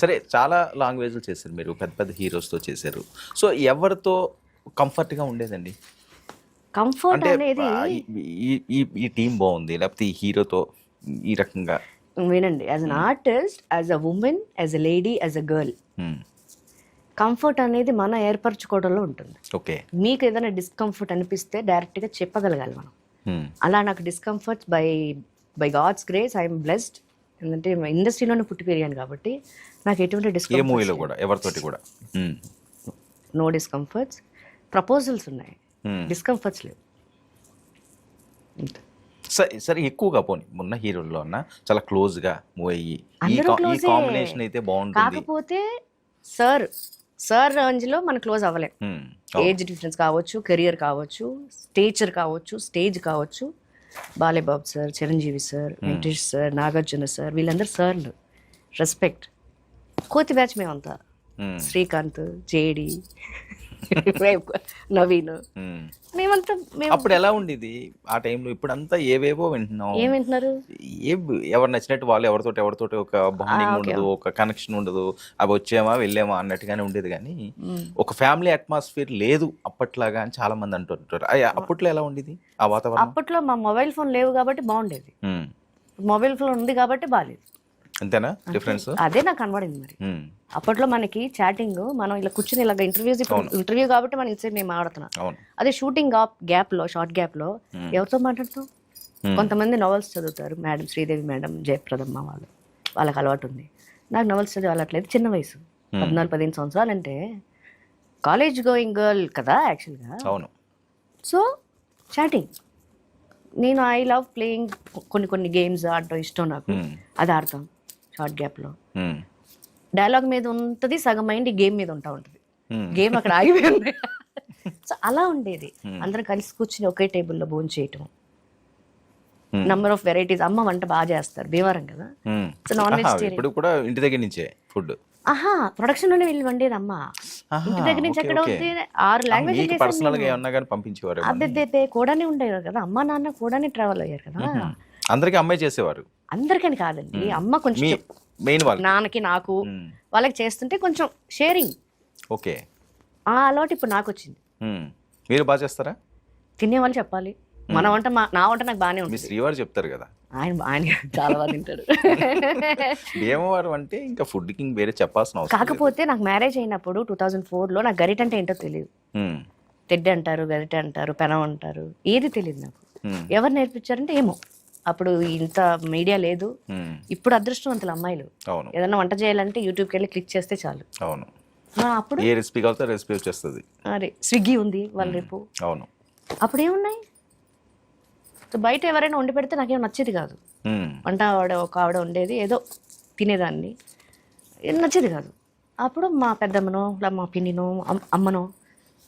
సరే చాలా లాంగ్వేజ్లు చేశారు మీరు, పెద్ద పెద్ద హీరోస్తో చేశారు. సో ఎవరితో కంఫర్ట్గా ఉండేదండి? కంఫర్ట్ అంటే అనేది ఈ ఈ ఈ టీం బాగుంది, లేకపోతే ఈ హీరోతో ఈ రకంగా. వినండి, as an artist, as a women, as a lady, as a girl, comfort అనేది మనం ఏర్పరచుకోవడంలో ఉంటుంది. ఓకే. మీకు ఏదైనా డిస్కంఫర్ట్ అనిపిస్తే డైరెక్ట్గా చెప్పగలగాలి మనం. అలా నాకు discomfort by God's grace I'm blessed. ఎందుకంటే ఇండస్ట్రీలోనే పుట్టి పెరిగాను కాబట్టి నాకు ఎటువంటి ఏ మూవీలో కూడా ఎవరితోటి కూడా నో డిస్కంఫర్ట్స్. ప్రపోజల్స్ ఉన్నాయి, డిస్కంఫర్ట్స్ లేవు. సరే ఎక్కువగా పోనీ ఉన్న హీరోల్లో అన్న చాలా క్లోజ్గా మూవ్ అయ్యి ఈ కాంబినేషన్ అయితే బాగుంటుంది. కాకపోతే సార్ రేంజ్లో మనం క్లోజ్ అవ్వలేం. ఏజ్ డిఫరెన్స్ కావచ్చు, కెరియర్ కావచ్చు, స్టేచర్ కావచ్చు, స్టేజ్ కావచ్చు. Balebabu sir, Chiranjeevi sir, Venkatesh sir, Nagarjuna sir, వీళ్ళందరూ సార్లు, రెస్పెక్ట్. కోతి బ్యాచ్ మేమంతా, శ్రీకాంత్, జేడి, నవీన్, మేమంతా. అప్పుడు ఎలా ఉండేది ఆ టైంలో? ఇప్పుడంతా ఏవేవో వింటున్నాం. ఏం వింటున్నారు? ఎవరు నచ్చినట్టు వాళ్ళు ఎవరితోటి ఒక బాండింగ్ ఉండదు, ఒక కనెక్షన్ ఉండదు. అవి వచ్చామా వెళ్ళామా అన్నట్టుగానే ఉండేది. కానీ ఒక ఫ్యామిలీ అట్మాస్ఫియర్ లేదు అప్పట్లాగా అని చాలా మంది అంటుంటారు. అప్పట్లో ఎలా ఉండేది ఆ వాతావరణం? అప్పట్లో మా మొబైల్ ఫోన్ లేవు కాబట్టి బాగుండేది, మొబైల్ ఫోన్ ఉంది కాబట్టి బాగాలేదు. అంతేనా డిఫరెన్స్? అదే నాకు కనబడింది. మరి అప్పట్లో మనకి చాటింగ్, మనం ఇలా కూర్చుని ఇలాగ ఇంటర్వ్యూ కాబట్టి మనం ఇన్సైడ్ నేను మాట్లాడుతున్నా. అదే షూటింగ్ గ్యాప్ లో, షార్ట్ గ్యాప్ లో ఎవరితో మాట్లాడుతాం? కొంతమంది నవల్స్ చదువుతారు, మేడం శ్రీదేవి మేడం, జయప్రదమ్మ వాళ్ళకి అలవాటు ఉంది. నాకు నవల్స్ చదివి అలవాట్లేదు. చిన్న వయసు 14-15 సంవత్సరాలు అంటే కాలేజ్ గోయింగ్ గర్ల్ కదా యాక్చువల్గా. అవును. సో చాటింగ్, నేను ఐ లవ్ ప్లేయింగ్, కొన్ని గేమ్స్ ఆడటం ఇష్టం నాకు, అది ఆడతాం షార్ట్ గ్యాప్లో. డైలాగ్ మీద ఉంటుంది, సగం మైండ్ గేమ్ మీద ఉంటుంది. గేమ్ అక్కడ ఆగిపోయింది. సో అలా ఉండేది. అందరం కలిసి కూర్చుని ఒకే టేబుల్లో భోజనం చేయటం, నంబర్ ఆఫ్ వెరైటీస్. అమ్మ వంట బాగా చేస్తారు, భీమవరం కదా. సో నాన్ వెజిటేరియన్ కూడా ఇంటి దగ్గర నుంచే ఫుడ్. ప్రొడక్షన్ లోనే వెళ్ళి వండేది అమ్మ. ఇంటి దగ్గర నుంచి ఎక్కడ అవుతుంది? 6 లాంగ్వేజ్ పంపించేవారు. అద్దె కూడానే ఉండేవారు కదా, అమ్మ నాన్న కూడానే ట్రావెల్ అయ్యారు కదా. అందరికి అమ్మాయి చేసేవారు? అందరికని కాదండి, అమ్మ కొంచెం మెయిన్ నాన్నకి నాకు వాళ్ళకి చేస్తుంటే కొంచెం షేరింగ్. ఓకే. ఆ అలవాటు ఇప్పుడు నాకు వచ్చింది. మీరు బాగా చేస్తారా? తినేవాళ్ళు చెప్పాలి. మన వంట నా వంట నాకు బాగానే ఉంటుంది. శ్రీవారు చెప్తారు కదా, ఆయన చాలా బాగా తింటాడు. భీమవరం అంటే ఇంకా ఫుడ్ కి వేరే చెప్పాల్సిన అవసరం. కాకపోతే నాకు మ్యారేజ్ అయినప్పుడు 2004లో నాకు గరిట అంటే ఏంటో తెలియదు. తెడ్డి అంటారు, గరిట అంటారు, పెనం అంటారు, ఏది తెలియదు నాకు. ఎవరు నేర్పించారంటే ఏమో. అప్పుడు ఇంత మీడియా లేదు. ఇప్పుడు అదృష్టవంతులు అమ్మాయిలు ఏదైనా వంట చేయాలంటే యూట్యూబ్కి వెళ్ళి క్లిక్ చేస్తే చాలు. అవును. అప్పుడు ఏ రెసిపీ కావాలంటే రెసిపీ వచ్చేస్తుంది. అరే స్విగ్గీ ఉంది వాళ్ళు రేపు. అవును. అప్పుడు ఏమున్నాయి? బయట ఎవరైనా వండి పెడితే నాకేం నచ్చేది కాదు. వంట ఒక ఆవిడ ఉండేది, ఏదో తినేదాన్ని, నచ్చేది కాదు. అప్పుడు మా పెద్దమ్మనో మా పిన్నినో అమ్మనో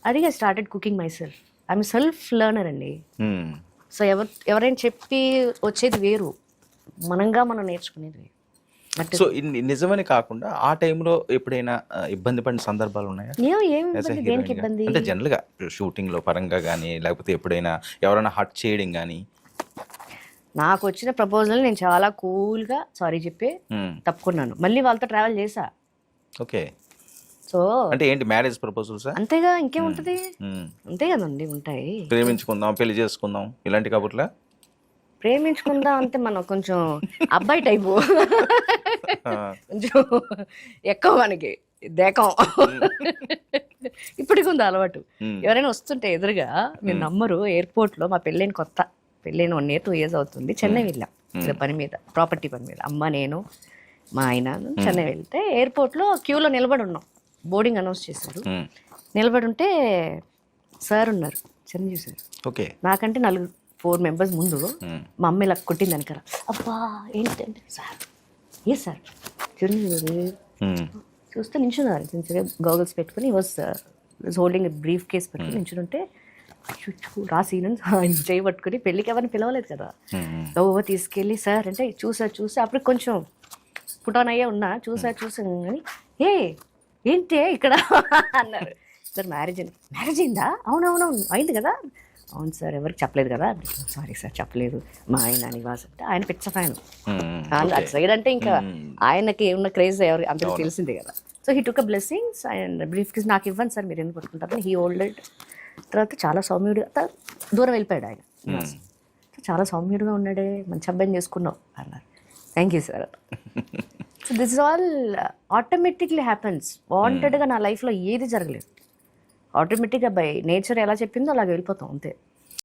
అడిగి started cooking my self. I'm self learner అండి. సో ఎవరైనా చెప్పి వచ్చేది వేరు, మనం నేర్చుకునేది. సో నిజమని కాకుండా ఆ టైంలో ఎప్పుడైనా ఇబ్బంది పడిన సందర్భాలు ఉన్నాయా? దేనికి ఇబ్బంది అంటే జనరల్ గా షూటింగ్ లో పరంగా కానీ, లేకపోతే ఎప్పుడైనా ఎవరైనా హర్ట్ చేయడం కానీ? నాకు వచ్చిన ప్రపోజల్ నేను చాలా కూల్ గా సారీ చెప్పి తప్పుకున్నాను. మళ్ళీ వాళ్ళతో ట్రావెల్ చేసా. ఓకే. సో అంటే ఏంటి, మ్యారేజ్ ప్రపోజల్స్? అంతేగా, ఇంకేముంటది. అంతే కదండి, ఉంటాయి. ప్రేమించుకుందాం, పెళ్లి చేసుకుందాం ఇలాంటి కబుర్లా? ప్రేమించుకుందాం అంటే మనం కొంచెం అబ్బాయి టైపు, కొంచెం ఎక్కువ మనకి దేకం. ఇప్పటికి ఉంది అలవాటు. ఎవరైనా వస్తుంటే ఎదురుగా, మీరు నమ్మరు, ఎయిర్పోర్ట్ లో మా పెళ్ళైన 1 year 2 years అవుతుంది, చెన్నై వెళ్ళాం పని మీద, ప్రాపర్టీ పని మీద. అమ్మ, నేను, మా ఆయన చెన్నై వెళ్తే ఎయిర్పోర్ట్ లో క్యూలో నిలబడి ఉన్నాం. బోర్డింగ్ అనౌన్స్ చేశారు. నిలబడి ఉంటే సార్ ఉన్నారు, చిరంజీవి సార్. ఓకే. నాకంటే 4 members ముందు. మా అమ్మ ఇలా కొట్టింది వెనకరా. అబ్బా ఏంటంటే సార్, ఏ సార్ చిరంజీవి చూస్తే నించున్నారు, గౌగల్స్ పెట్టుకుని వాజ్ హోల్డింగ్ బ్రీఫ్ కేస్ పెట్టుకుని నించుంటే రాసి ఆయన చేయి పట్టుకుని, పెళ్ళికి ఎవరిని పిలవలేదు కదా, గౌవ తీసుకెళ్ళి సార్ అంటే చూసా అప్పుడు కొంచెం పుటాన్ అయ్యే ఉన్నా, చూసా కానీ ఏంటి ఇక్కడ అన్నారు. సార్ మ్యారేజ్ అయిందా? అవునవునవును అయింది కదా. అవును సార్ ఎవరికి చెప్పలేదు కదా. సారీ సార్ చెప్పలేదు, మా ఆయన నివాస్ అంటే ఆయన పిచ్చ ఫ్యాన్. అటు సైడ్ అంటే ఇంకా ఆయనకి ఉన్న క్రేజ్ ఎవరు అందరికి తెలిసిందే కదా. So he took a blessings and brief case నాకు ఇవ్వండి సార్ మీరు ఎందుకు పట్టుకుంటారు, హీ హోల్డెడ్. తర్వాత చాలా సౌమ్యుడు, దూరం వెళ్ళిపోయాడు ఆయన. చాలా సౌమ్యుడుగా ఉన్నాడే, మంచి అబ్బాయిని చేసుకున్నావు అన్నారు. Thank you sir. So this is all automatically happens. వాంటెడ్గా నా లైఫ్లో ఏది జరగలేదు, ఆటోమేటిక్గా బై నేచర్ ఎలా చెప్పిందో అలాగే వెళ్ళిపోతాం అంతే.